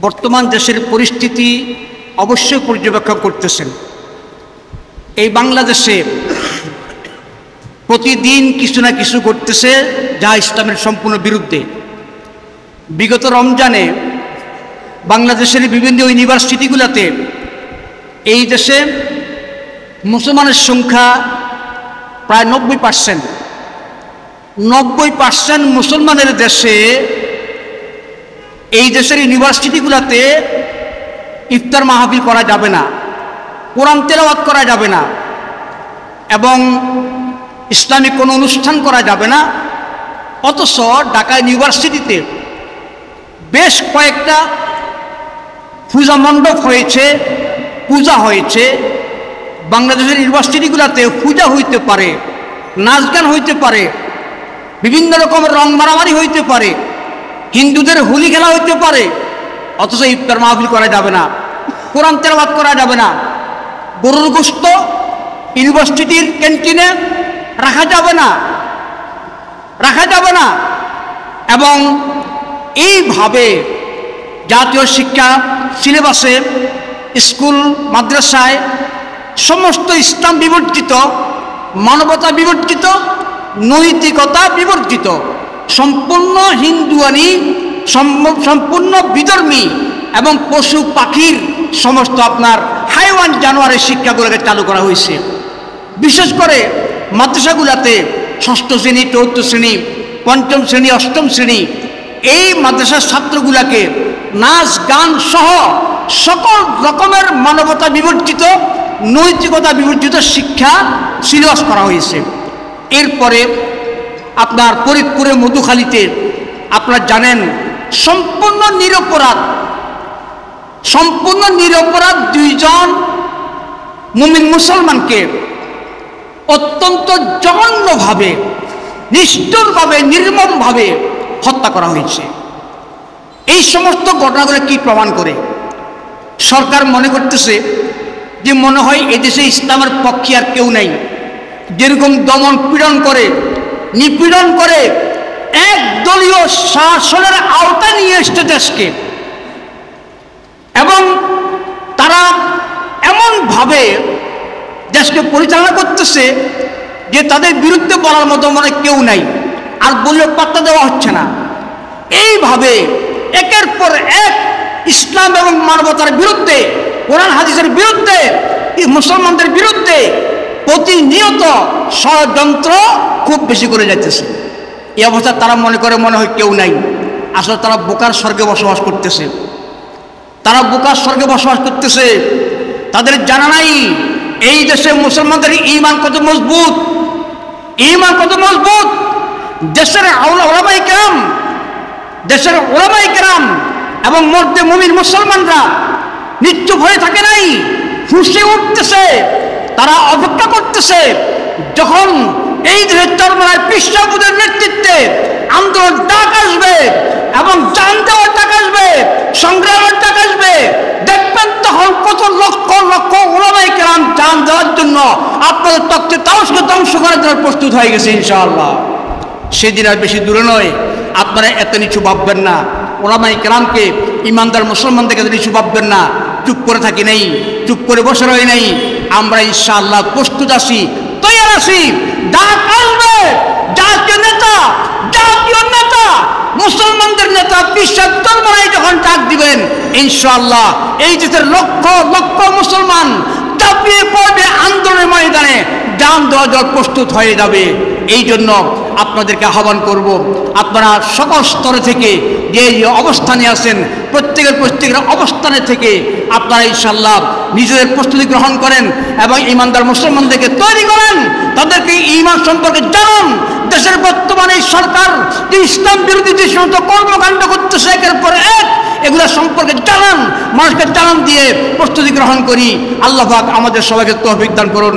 বর্তমান দেশের পরিস্থিতি অবশ্যই পর্যবেক্ষণ করতেছেন। এই বাংলাদেশে প্রতিদিন কিছু না কিছু ঘটতেছে যা ইসলামের সম্পূর্ণ বিরুদ্ধে। বিগত রমজানে বাংলাদেশের বিভিন্ন ইউনিভার্সিটিগুলোতে এই দেশে মুসলমানের সংখ্যা প্রায় 90%। 90% মুসলমানের দেশে এই দেশের ইউনিভার্সিটিগুলোতে ইফতার মাহফিল করা যাবে না, কোরআন তেলাওয়াত করা যাবে না এবং ইসলামিক কোনো অনুষ্ঠান করা যাবে না। অথচ ঢাকা ইউনিভার্সিটিতে বেশ কয়েকটা পূজা মণ্ডপ হয়েছে, পূজা হয়েছে। বাংলাদেশের ইউনিভার্সিটিগুলোতে পূজা হইতে পারে, নাচ গান হইতে পারে, বিভিন্ন রকমের রং মারামারি হইতে পারে, হিন্দুদের হোলি খেলা হইতে পারে, অথচ ইফতার মাহফিল করা যাবে না, কোরআন তেলাওয়াত করা যাবে না, গরুর গোশত ইউনিভার্সিটির ক্যান্টিনে রাখা যাবে না, রাখা যাবে না। এবং এইভাবে জাতীয় শিক্ষা সিলেবাসে, স্কুল মাদ্রাসায় সমস্ত ইসলাম বিবর্জিত, মানবতা বিবর্জিত, নৈতিকতা বিবর্জিত, সম্পূর্ণ হিন্দুয়ানি, সম্পূর্ণ বিধর্মী এবং পশু পাখির সমস্ত আপনার হাইওয়ান জানোয়ারের শিক্ষাগুলোকে চালু করা হয়েছে। বিশেষ করে মাদ্রাসাগুলোতে ষষ্ঠ শ্রেণী, চতুর্থ শ্রেণী, পঞ্চম শ্রেণী, অষ্টম শ্রেণী এই মাদ্রাসার ছাত্রগুলাকে নাচ গান সহ সকল রকমের মানবতা বিবর্জিত, নৈতিকতা বিবর্জিত শিক্ষা সিলেবাস করা হয়েছে। এরপরে আপনার ফরিদপুরে মধুখালীতে আপনারা জানেন সম্পূর্ণ নিরপরাধ 2 জন মুমিন মুসলমানকে অত্যন্ত জঘন্যভাবে, নিষ্ঠুরভাবে, নির্মমভাবে হত্যা করা হয়েছে। এই সমস্ত ঘটনাগুলো কি প্রমাণ করে? সরকার মনে করতেছে যে মনে হয় এদেশে ইসলামের পক্ষে আর কেউ নাই। যেরকম দমন পীড়ন করে, নিপীড়ন করে, একদলীয় শাসনের আওতা নিয়ে এসছে দেশকে, এবং তারা এমনভাবে দেশকে পরিচালনা করতেছে যে তাদের বিরুদ্ধে বলার মতো মনে কেউ নাই, আর বললে পাত্তা দেওয়া হচ্ছে না। এইভাবে একের পর এক ইসলাম এবং মানবতার বিরুদ্ধে, কোরআন হাদিসের বিরুদ্ধে, মুসলমানদের বিরুদ্ধে প্রতিনিয়ত ষড়যন্ত্র খুব বেশি করে যাইতেছে। এই অবস্থা তারা মনে হয় কেউ নাই। আসলে তারা বোকার স্বর্গে বসবাস করতেছে, তারা বোকার স্বর্গে বসবাস করতেছে। তাদের জানা নাই এই দেশে মুসলমানদের ঈমান কত মজবুত, ঈমান কত মজবুত। দেশের উলামায়ে কেরাম এবং মর্দে মুমিন মুসলমানরা নিশ্চুপ হয়ে থাকে নাই, ফুঁসে উঠতেছে। তারা অপেক্ষা করতেছে যখন এই দেশের চরমনায় পৃষ্ঠাবুদের নেতৃত্বে আন্দোলন ডাক আসবে এবং জান দেওয়ার ডাক আসবে, সংগ্রামের ডাক আসবে। দেখবেন তখন কত লক্ষ লক্ষ উলামায়ে কেরাম জান দেওয়ার জন্য আপনাদের তক্তে তাওসকে ধ্বংস করার জন্য প্রস্তুত হয়ে গেছে ইনশাআল্লাহ। সেদিন আর বেশি দূরে নয়। আপনারা এত নিচু ভাববেন না, উলামায়ে কেরামকে, ইমানদার মুসলমানদেরকে এত নিচু ভাববেন না। চুপ করে থাকি নাই, চুপ করে বসে রই নাই। আমরা ইনশাআল্লাহ প্রস্তুত আছি, তৈরি আছি। ডাক আসবে, জাতীয় নেতা, মুসলমানদের নেতা বিশ্বাস চরমনায় যখন ডাক দিবেন, ইনশাআল্লাহ এই দেশের লক্ষ লক্ষ মুসলমান ঝাঁপিয়ে পড়বে আন্দোলনের ময়দানে, জান দেওয়ার জন্য প্রস্তুত হয়ে যাবে। এই জন্য আপনাদেরকে আহ্বান করব, আপনারা সকল স্তরে থেকে যে অবস্থানে আছেন, প্রত্যেকের অবস্থানে থেকে আপনারা ইনশাআল্লাহ নিজেদের প্রস্তুতি গ্রহণ করেন এবং ইমানদার মুসলমানদেরকে তৈরি করেন, তাদেরকে ঈমান সম্পর্কে জানান। দেশের বর্তমানে এই সরকার যে ইসলাম বিরোধী যে সমস্ত কর্মকাণ্ড করতেছে একের পর এক, এগুলো সম্পর্কে জানান, মানুষকে জানান দিয়ে প্রস্তুতি গ্রহণ করি। আল্লাহ পাক আমাদের সবাইকে তৌফিক দান করুন।